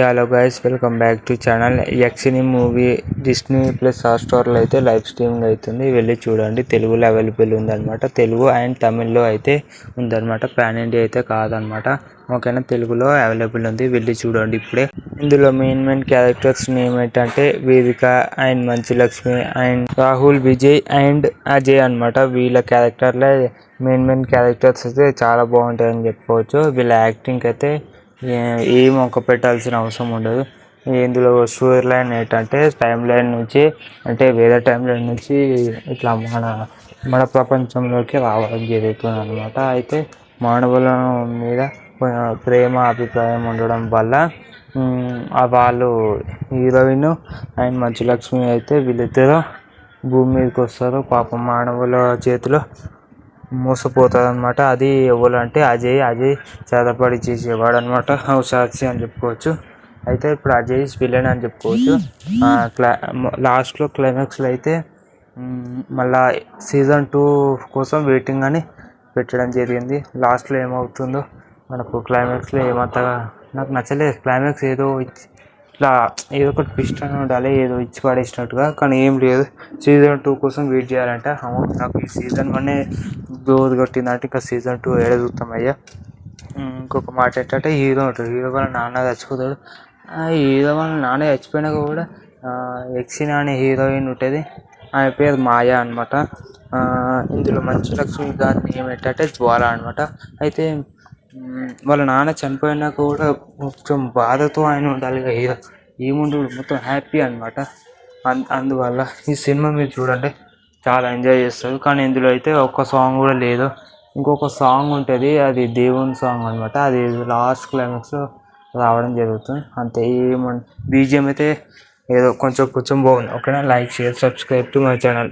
Hello guys, welcome back to channel. Yakshini movie Disney plus హాట్‌స్టార్లో అయితే live streaming అవుతుంది, వెళ్ళి చూడండి. తెలుగులో అవైలబుల్ ఉందన్నమాట, తెలుగు అండ్ తమిళ్లో అయితే ఉందన్నమాట. పాన్ ఇండియా అయితే కాదనమాట, ఓకేనా. తెలుగులో అవైలబుల్ ఉంది, వెళ్ళి చూడండి ఇప్పుడే. ఇందులో మెయిన్ క్యారెక్టర్స్ నేమ్ ఏంటంటే వేదిక and Manchu Lakshmi and Rahul, Vijay and Ajay అనమాట. వీళ్ళ క్యారెక్టర్లే మెయిన్ క్యారెక్టర్స్ అయితే చాలా బాగుంటాయని చెప్పుకోవచ్చు. వీళ్ళ యాక్టింగ్ అయితే ఏం ఒక పెట్టాల్సిన అవసరం ఉండదు. ఇందులో స్టోరీ లైన్ ఏంటంటే టైం లైన్ నుంచి, అంటే వేరే టైం లైన్ నుంచి ఇట్లా మన ప్రపంచంలోకి రావడం జరుగుతుంది అనమాట. అయితే మానవుల మీద ప్రేమ అభిప్రాయం ఉండడం వల్ల వాళ్ళు హీరోయిన్ అండ్ మంచు లక్ష్మి అయితే వీళ్ళిద్దరూ భూమి మీదకి వస్తారు. పాపం మానవుల చేతిలో మోసపోతుంది అనమాట. అది ఎవరంటే అజయ్ చేతపడి చేసేవాడు అనమాట, సాక్షి అని చెప్పుకోవచ్చు. అయితే ఇప్పుడు అజయ్ విలన్ అని చెప్పుకోవచ్చు. లాస్ట్లో క్లైమాక్స్లో అయితే మళ్ళా సీజన్ 2 కోసం వెయిటింగ్ అని పెట్టడం జరిగింది. లాస్ట్లో ఏమవుతుందో మనకు క్లైమాక్స్లో ఏమంతగా నాకు నచ్చలేదు. క్లైమాక్స్ ఏదో ఇట్లా ఏదో ఒక ట్విస్ట్ అని ఉండాలి, ఏదో ఇచ్చి పడేసినట్టుగా, కానీ ఏం లేదు. సీజన్ 2 కోసం వెయిట్ చేయాలంట. నాకు ఈ సీజన్ 1 బోర్ కొట్టిందంటే ఇంకా సీజన్ 2 ఏడ చూస్తామయ్యా. ఇంకొక మాట ఏంటంటే హీరో ఉంటాడు, హీరో వాళ్ళ నాన్న చచ్చిపోతాడు. హీరో వాళ్ళ నాన్న చచ్చిపోయినాక కూడా యక్షిని అనే హీరోయిన్ ఉంటుంది, ఆమె పేరు మాయా అనమాట. ఇందులో మంచు లక్ష్మి గారి నేమ్ ఏంటంటే జ్వాల అనమాట. అయితే వాళ్ళ నాన్న చనిపోయినాక కూడా కొంచెం బాధతో ఆయన ఉండాలి కదా హీరో, ఏముండడు, మొత్తం హ్యాపీ అనమాట. అందువల్ల ఈ సినిమా మీరు చూడండి, చాలా ఎంజాయ్ చేస్తారు. కానీ ఇందులో అయితే ఒక్క సాంగ్ కూడా లేదు. ఇంకొక సాంగ్ ఉంటుంది, అది దేవుని సాంగ్ అనమాట. అది లాస్ట్ క్లైమాక్స్లో రావడం జరుగుతుంది అంతే. బీజిఎం అయితే ఏదో కొంచెం బాగుంది, ఓకేనా. Like, share, subscribe to my channel.